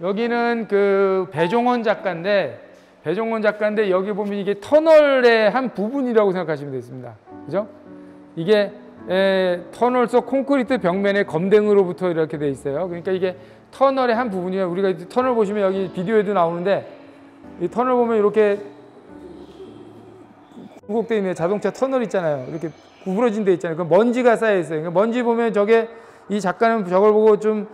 여기는 그 배종원 작가인데 여기 보면 이게 터널의 한 부분이라고 생각하시면 되겠습니다. 그죠? 이게 터널 속 콘크리트 벽면에 검댕으로부터 이렇게 돼 있어요. 그러니까 이게 터널의 한 부분이에요. 우리가 터널 보시면 여기 비디오에도 나오는데 이 터널 보면 이렇게 굴곡되어 있는 자동차 터널 있잖아요. 이렇게 구부러진 데 있잖아요. 그 먼지가 쌓여 있어요. 그러니까 먼지 보면 이 작가는 저걸 보고 좀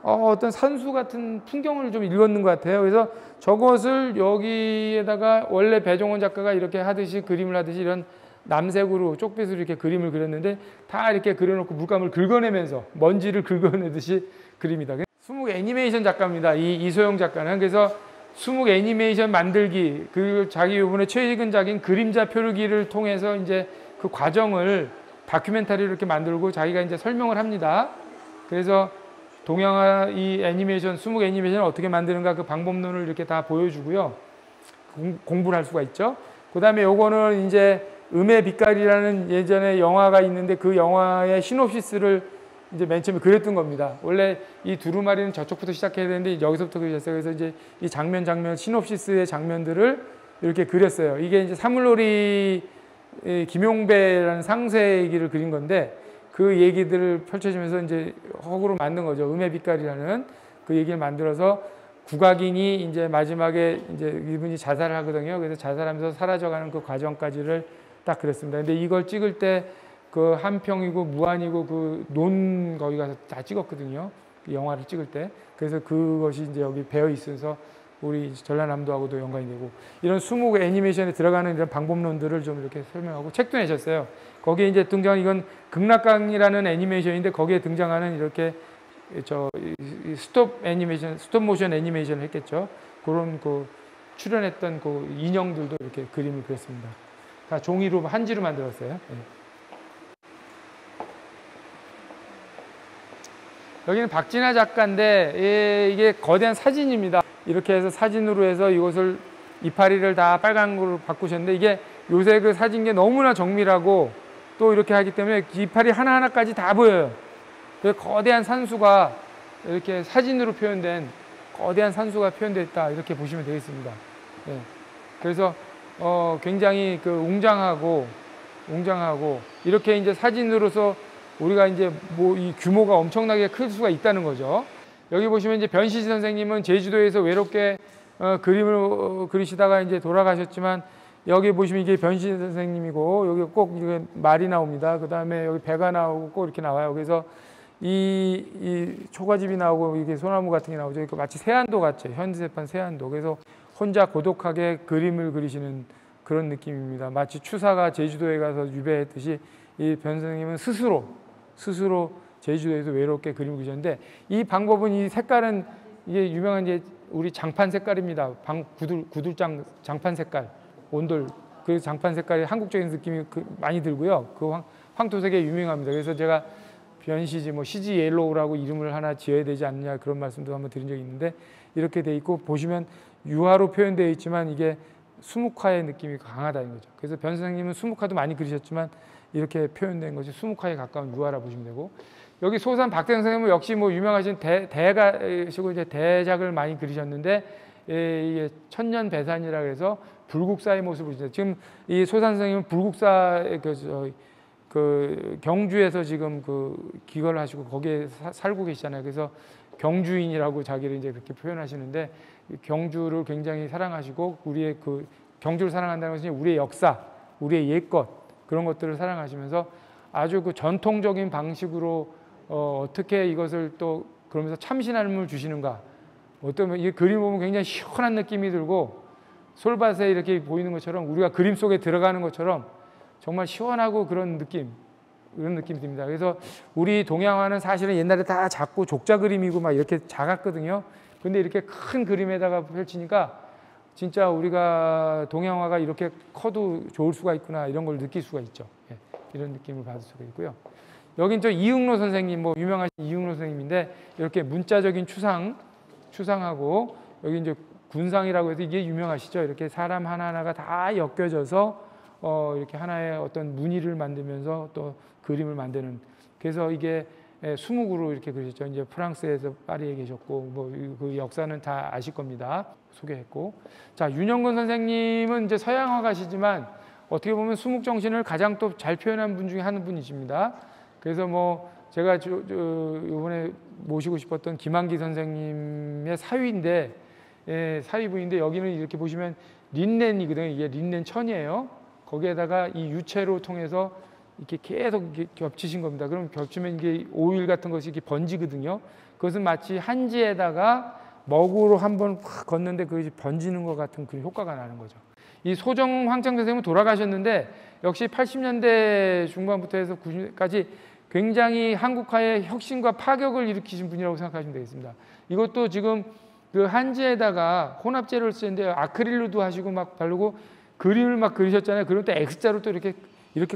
어떤 산수 같은 풍경을 좀 읽었는 것 같아요. 그래서 저것을 여기에다가 원래 배종원 작가가 이렇게 하듯이 그림을 하듯이 이런 남색으로 쪽빛으로 이렇게 그림을 그렸는데 다 이렇게 그려놓고 물감을 긁어내면서 먼지를 긁어내듯이 그립니다. 수묵 애니메이션 작가입니다. 이소영 작가는. 그래서 수묵 애니메이션 만들기, 그리고 자기 이번에 최근 작인 그림자 표류기를 통해서 이제 그 과정을 다큐멘터리를 이렇게 만들고 자기가 이제 설명을 합니다. 그래서 동양화 이 애니메이션, 수묵 애니메이션을 어떻게 만드는가 그 방법론을 이렇게 다 보여주고요. 공부를 할 수가 있죠. 그 다음에 요거는 이제 음의 빛깔이라는 예전에 영화가 있는데 그 영화의 시놉시스를 이제 맨 처음에 그렸던 겁니다. 원래 이 두루마리는 저쪽부터 시작해야 되는데 여기서부터 그렸어요. 그래서 이제 이 장면 시놉시스의 장면들을 이렇게 그렸어요. 이게 이제 사물놀이 김용배라는 상세 얘기를 그린 건데 그 얘기들을 펼쳐지면서 이제 허구로 만든 거죠. 음의 빛깔이라는 그 얘기를 만들어서 국악인이 이제 마지막에 이제 이분이 자살을 하거든요. 그래서 자살하면서 사라져가는 그 과정까지를 딱 그렸습니다. 근데 이걸 찍을 때 그 한평이고 무안이고 그 논 거기 가서 다 찍었거든요. 그 영화를 찍을 때. 그래서 그것이 이제 여기 배어 있어서 우리 전라남도하고도 연관이 되고 이런 수묵 애니메이션에 들어가는 이런 방법론들을 좀 이렇게 설명하고 책도 내셨어요. 거기에 이제 등장한 이건 극락강이라는 애니메이션인데 거기에 등장하는 이렇게 스톱 모션 애니메이션을 했겠죠. 그런 그 출연했던 그 인형들도 이렇게 그림을 그렸습니다. 다 종이로 한지로 만들었어요. 네. 여기는 박진아 작가인데 이게 거대한 사진입니다. 이렇게 해서 사진으로 해서 이것을 이파리를 다 빨간으로 바꾸셨는데 이게 요새 그 사진계 너무나 정밀하고 또 이렇게 하기 때문에 이파리 하나하나까지 다 보여요. 그래서 거대한 산수가 이렇게 사진으로 표현된 거대한 산수가 표현됐다 이렇게 보시면 되겠습니다. 네. 그래서 굉장히 그 웅장하고 이렇게 이제 사진으로서 우리가 이제 뭐 이 규모가 엄청나게 클 수가 있다는 거죠. 여기 보시면 이제 변시지 선생님은 제주도에서 외롭게 그림을 그리시다가 이제 돌아가셨지만 여기 보시면 이게 변시지 선생님이고 여기 꼭 이게 말이 나옵니다. 그 다음에 여기 배가 나오고 꼭 이렇게 나와요. 그래서 이 초가집이 나오고 이게 소나무 같은 게 나오죠. 그러니까 마치 세안도 같죠. 현지세판 세안도. 그래서 혼자 고독하게 그림을 그리시는 그런 느낌입니다. 마치 추사가 제주도에 가서 유배했듯이 이 변 선생님은 스스로 제주도에서 외롭게 그림을 그리셨는데 이 방법은 이 색깔은 이게 유명한 이제 우리 장판 색깔입니다. 구들장 장판 색깔, 온돌 그 장판 색깔이 한국적인 느낌이 많이 들고요. 그 황토색에 유명합니다. 그래서 제가 변시지 시지 옐로우라고 이름을 하나 지어야 되지 않느냐 그런 말씀도 한번 드린 적이 있는데 이렇게 돼 있고 보시면 유화로 표현되어 있지만 이게 수묵화의 느낌이 강하다는 거죠. 그래서 변 선생님은 수묵화도 많이 그리셨지만 이렇게 표현된 것이 수묵화에 가까운 유화라 보시면 되고 여기 소산 박대성 선생님은 역시 유명하신 대가시고 이제 대작을 많이 그리셨는데 이게 천년배산이라 해서 불국사의 모습을 보시죠. 지금 이 소산 선생님은 불국사 그 경주에서 지금 그 기거를 하시고 거기에 살고 계시잖아요. 그래서 경주인이라고 자기를 이제 그렇게 표현하시는데 경주를 굉장히 사랑하시고 우리의 그 경주를 사랑한다는 것은 우리의 역사, 우리의 옛것 그런 것들을 사랑하시면서 아주 그 전통적인 방식으로 어떻게 이것을 또 그러면서 참신함을 주시는가. 어떤 이 그림 보면 굉장히 시원한 느낌이 들고 솔밭에 이렇게 보이는 것처럼 우리가 그림 속에 들어가는 것처럼 정말 시원하고 그런 느낌이 듭니다. 그래서 우리 동양화는 사실은 옛날에 다 작고 족자 그림이고 막 이렇게 작았거든요. 근데 이렇게 큰 그림에다가 펼치니까 진짜 우리가 동양화가 이렇게 커도 좋을 수가 있구나 이런 걸 느낄 수가 있죠. 예, 이런 느낌을 받을 수가 있고요. 여긴 또 이응로 선생님, 유명하신 이응로 선생님인데 이렇게 문자적인 추상하고 여기 이제 군상이라고 해서 이게 유명하시죠. 이렇게 사람 하나하나가 다 엮여져서 이렇게 하나의 어떤 무늬를 만들면서 또 그림을 만드는. 그래서 이게 수묵으로 이렇게 그리셨죠. 이제 프랑스에서 파리에 계셨고 뭐 그 역사는 다 아실 겁니다. 소개했고. 자, 윤영근 선생님은 이제 서양 화가시지만 어떻게 보면 수묵 정신을 가장 또 잘 표현한 분 중에 한 분이십니다. 그래서 뭐 제가 이번에 모시고 싶었던 김한기 선생님의 사위인데, 사위부인데 여기는 이렇게 보시면 린넨이거든요. 이게 린넨 천이에요. 거기에다가 이 유채로 통해서 이렇게 계속 이렇게 겹치신 겁니다. 그럼 겹치면 이게 오일 같은 것이 이렇게 번지거든요. 그것은 마치 한지에다가 먹으로 한번 확 걷는데 그것이 번지는 것 같은 그런 효과가 나는 거죠. 이 소정 황창 선생님은 돌아가셨는데 역시 80년대 중반부터 해서 90년까지 굉장히 한국화의 혁신과 파격을 일으키신 분이라고 생각하시면 되겠습니다. 이것도 지금 그 한지에다가 혼합재료를 쓰는데 아크릴로도 하시고 막 바르고 그림을 막 그리셨잖아요. 그럴 때 X자로 또 이렇게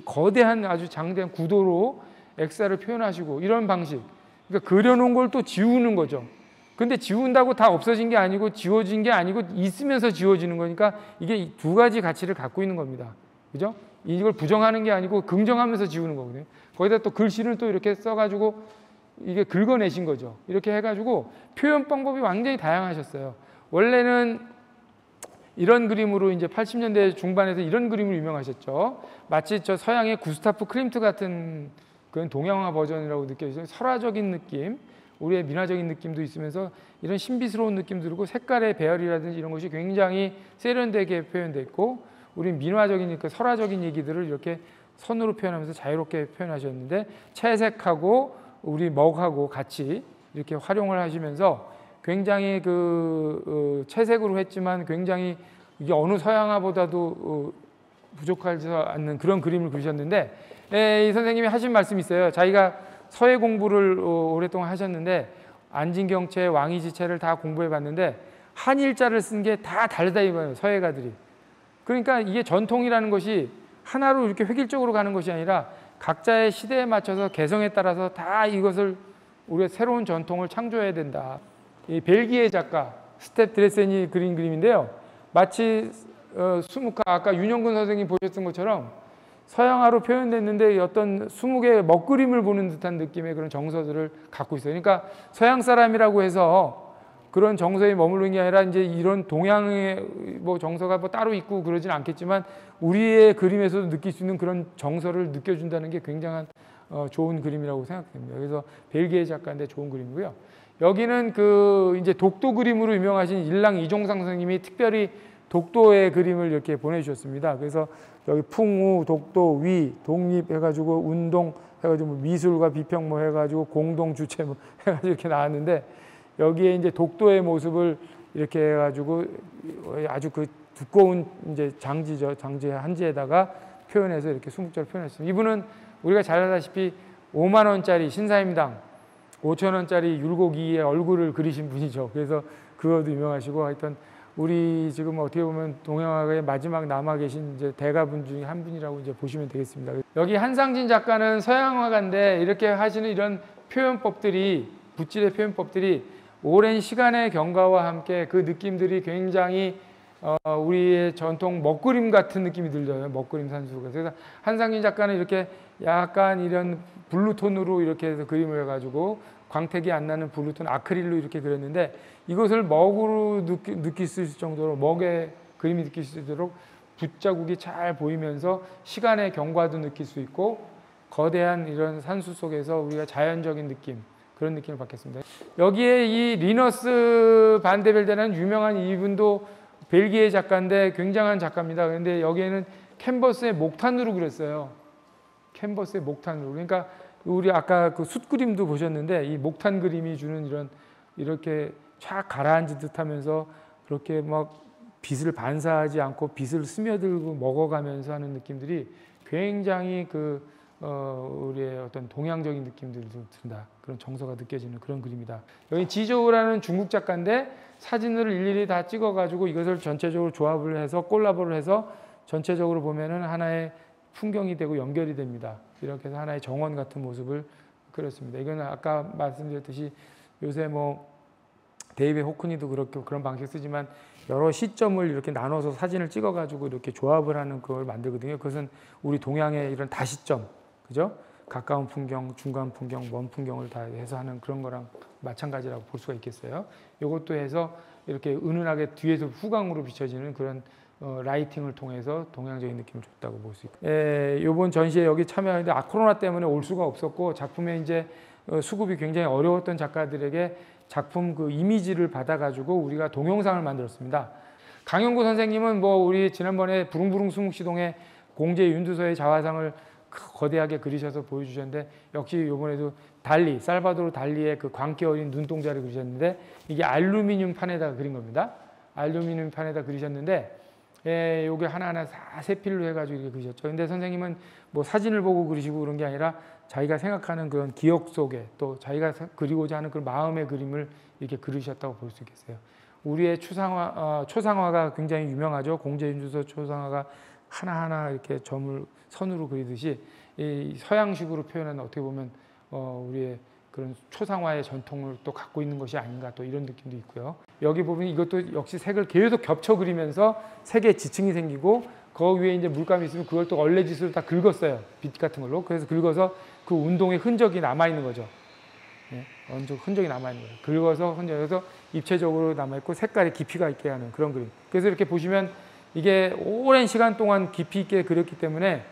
거대한 아주 장대한 구도로 X자를 표현하시고 이런 방식. 그러니까 그려놓은 걸 또 지우는 거죠. 근데 지운다고 다 없어진 게 아니고 지워진 게 아니고 있으면서 지워지는 거니까 이게 두 가지 가치를 갖고 있는 겁니다. 그죠? 이걸 부정하는 게 아니고 긍정하면서 지우는 거거든요. 거기다 또 글씨를 또 이렇게 써가지고 이게 긁어내신 거죠. 이렇게 해가지고 표현 방법이 완전히 다양하셨어요. 원래는 이런 그림으로 이제 80년대 중반에서 이런 그림으로 유명하셨죠. 마치 저 서양의 구스타프 클림트 같은 그런 동양화 버전이라고 느껴지죠. 설화적인 느낌, 우리의 민화적인 느낌도 있으면서 이런 신비스러운 느낌도 들고 색깔의 배열이라든지 이런 것이 굉장히 세련되게 표현되어 있고 우리 민화적인 설화적인 얘기들을 이렇게 선으로 표현하면서 자유롭게 표현하셨는데 채색하고 우리 먹하고 같이 이렇게 활용을 하시면서 굉장히 채색으로 했지만 굉장히 이게 어느 서양화보다도 부족하지 않는 그런 그림을 그리셨는데 이 선생님이 하신 말씀이 있어요. 자기가 서예 공부를 오랫동안 하셨는데 안진경체, 왕이지체를 다 공부해 봤는데 한일자를 쓴 게 다 다르다 이거예요. 서예가들이. 그러니까 이게 전통이라는 것이 하나로 이렇게 획일적으로 가는 것이 아니라 각자의 시대에 맞춰서 개성에 따라서 다 이것을 우리가 새로운 전통을 창조해야 된다. 이 벨기에 작가 스텝 드레센이 그린 그림인데요. 마치 수묵화 아까 윤영근 선생님 보셨던 것처럼 서양화로 표현됐는데 어떤 수묵의 먹그림을 보는 듯한 느낌의 그런 정서들을 갖고 있어요. 그러니까 서양 사람이라고 해서 그런 정서에 머무르는 게 아니라 이제 이런 동양의 뭐 정서가 뭐 따로 있고 그러진 않겠지만 우리의 그림에서도 느낄 수 있는 그런 정서를 느껴준다는 게 굉장한 좋은 그림이라고 생각됩니다. 그래서 벨기에 작가인데 좋은 그림이고요. 여기는 이제 독도 그림으로 유명하신 일랑 이종상 선생님이 특별히 독도의 그림을 이렇게 보내주셨습니다. 그래서 여기 풍우, 독도, 위, 독립 해가지고 운동 해가지고 미술과 비평 뭐 해가지고 공동 주체 뭐 해가지고 이렇게 나왔는데 여기에 이제 독도의 모습을 이렇게 해가지고 아주 그 두꺼운 이제 장지죠. 장지 한지에다가 표현해서 이렇게 수묵자로 표현했습니다. 이분은 우리가 잘 알다시피 5만 원짜리 신사임당 5천 원짜리 율곡이의 얼굴을 그리신 분이죠. 그래서 그것도 유명하시고 하여튼 우리 지금 어떻게 보면 동양화의 마지막 남아 계신 이제 대가분 중에 한 분이라고 이제 보시면 되겠습니다. 여기 한상진 작가는 서양화가인데 이렇게 하시는 이런 표현법들이 붓질의 표현법들이 오랜 시간의 경과와 함께 그 느낌들이 굉장히 우리의 전통 먹그림 같은 느낌이 들려요. 먹그림 산수가. 그래서 한상진 작가는 이렇게 약간 이런 블루톤으로 이렇게 해서 그림을 해가지고 광택이 안 나는 블루톤 아크릴로 이렇게 그렸는데 이것을 먹으로 느낄 수 있을 정도로 먹의 그림이 느낄 수 있도록 붓자국이 잘 보이면서 시간의 경과도 느낄 수 있고 거대한 이런 산수 속에서 우리가 자연적인 느낌 그런 느낌을 받겠습니다. 여기에 이 리너스 반데벨데라는 유명한 이분도 벨기에 작가인데 굉장한 작가입니다. 그런데 여기에는 캔버스에 목탄으로 그렸어요. 캔버스에 목탄으로. 그러니까 우리 아까 그 숯 그림도 보셨는데 이 목탄 그림이 주는 이렇게 쫙 가라앉은 듯하면서 그렇게 막 빛을 반사하지 않고 빛을 스며들고 먹어가면서 하는 느낌들이 굉장히 우리의 어떤 동양적인 느낌들도 든다. 그런 정서가 느껴지는 그런 그림이다. 여기 지저우라는 중국 작가인데 사진을 일일이 다 찍어가지고 이것을 전체적으로 조합을 해서 콜라보를 해서 전체적으로 보면은 하나의 풍경이 되고 연결이 됩니다. 이렇게 해서 하나의 정원 같은 모습을 그렸습니다. 이건 아까 말씀드렸듯이 요새 뭐 데이비드 호크니도 그렇게 그런 방식 쓰지만 여러 시점을 이렇게 나눠서 사진을 찍어가지고 이렇게 조합을 하는 걸 만들거든요. 그것은 우리 동양의 이런 다시점, 그죠? 가까운 풍경, 중간 풍경, 먼 풍경을 다 해서 하는 그런 거랑 마찬가지라고 볼 수가 있겠어요. 이것도 해서 이렇게 은은하게 뒤에서 후광으로 비춰지는 그런 라이팅을 통해서 동양적인 느낌을 줬다고 볼 수 있고, 이번 전시에 여기 참여하는데 코로나 때문에 올 수가 없었고 작품에 이제 수급이 굉장히 어려웠던 작가들에게 작품 그 이미지를 받아가지고 우리가 동영상을 만들었습니다. 강영구 선생님은 뭐 우리 지난번에 부릉부릉 수묵시동에 공제 윤두서의 자화상을 거대하게 그리셔서 보여주셨는데, 역시 이번에도 달리, 살바도르 달리의 그 광기 어린 눈동자를 그리셨는데, 이게 알루미늄 판에다가 그린 겁니다. 알루미늄 판에다 그리셨는데, 요게 하나하나 다 세필로 해가지고 이렇게 그리셨죠. 근데 선생님은 뭐 사진을 보고 그리시고 그런 게 아니라 자기가 생각하는 그런 기억 속에 또 자기가 그리고자 하는 그런 마음의 그림을 이렇게 그리셨다고 볼 수 있겠어요. 우리의 초상화가 굉장히 유명하죠. 공제윤두서 초상화가 하나하나 이렇게 점을 선으로 그리듯이 이 서양식으로 표현하는, 어떻게 보면 우리의 그런 초상화의 전통을 또 갖고 있는 것이 아닌가, 또 이런 느낌도 있고요. 여기 보면 이것도 역시 색을 계속 겹쳐 그리면서 색의 지층이 생기고, 그 위에 이제 물감이 있으면 그걸 또 얼레짓으로 다 긁었어요. 빛 같은 걸로. 그래서 긁어서 그 운동의 흔적이 남아있는 거죠. 네, 흔적이 남아있는 거예요. 긁어서 흔적에서 입체적으로 남아있고 색깔이 깊이가 있게 하는 그런 그림. 그래서 이렇게 보시면 이게 오랜 시간 동안 깊이 있게 그렸기 때문에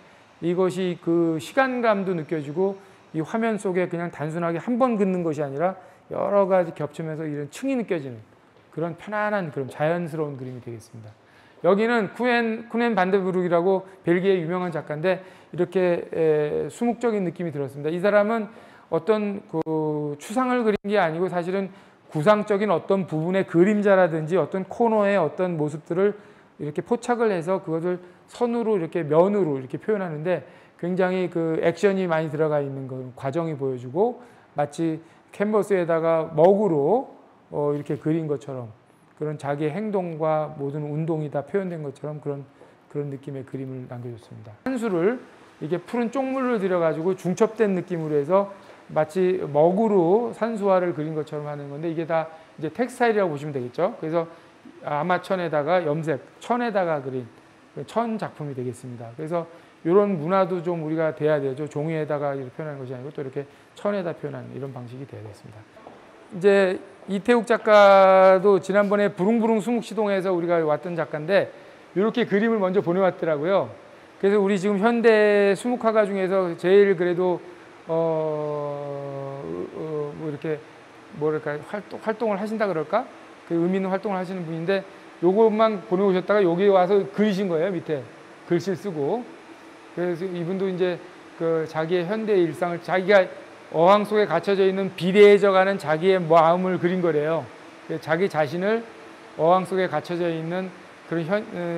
이것이 그 시간감도 느껴지고, 이 화면 속에 그냥 단순하게 한 번 긋는 것이 아니라 여러 가지 겹치면서 이런 층이 느껴지는 그런 편안한, 그런 자연스러운 그림이 되겠습니다. 여기는 쿠넨 반데브룩이라고 벨기에 유명한 작가인데, 이렇게 수묵적인 느낌이 들었습니다. 이 사람은 어떤 그 추상을 그린 게 아니고 사실은 구상적인 어떤 부분의 그림자라든지 어떤 코너의 어떤 모습들을 이렇게 포착을 해서 그것을 선으로 이렇게 면으로 이렇게 표현하는데, 굉장히 그 액션이 많이 들어가 있는 그 과정이 보여주고, 마치 캔버스에다가 먹으로 이렇게 그린 것처럼, 그런 자기의 행동과 모든 운동이 다 표현된 것처럼 그런 느낌의 그림을 남겨줬습니다. 산수를 이게 푸른 쪽물로 들여가지고 중첩된 느낌으로 해서 마치 먹으로 산수화를 그린 것처럼 하는 건데, 이게 다 이제 텍스타일이라고 보시면 되겠죠. 그래서 아마천에다가 염색, 천에다가 그린 천 작품이 되겠습니다. 그래서 이런 문화도 좀 우리가 돼야 되죠. 종이에다가 이렇게 표현하는 것이 아니고 또 이렇게 천에다 표현하는 이런 방식이 되겠습니다. 이제 이태욱 작가도 지난번에 부릉부릉 수묵시동에서 우리가 왔던 작가인데, 이렇게 그림을 먼저 보내왔더라고요. 그래서 우리 지금 현대 수묵화가 중에서 제일 그래도 뭐 이렇게 뭐랄까 활동을 하신다 그럴까? 그 의미 있는 활동을 하시는 분인데, 요것만 보내오셨다가 여기 와서 그리신 거예요. 밑에 글씨를 쓰고. 그래서 이분도 이제 그 자기의 현대 일상을, 자기가 어항 속에 갇혀져 있는 비대해져가는 자기의 마음을 그린 거래요. 자기 자신을 어항 속에 갇혀져 있는 그런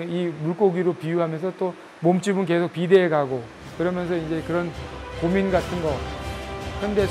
이 물고기로 비유하면서, 또 몸집은 계속 비대해 가고, 그러면서 이제 그런 고민 같은 거, 현대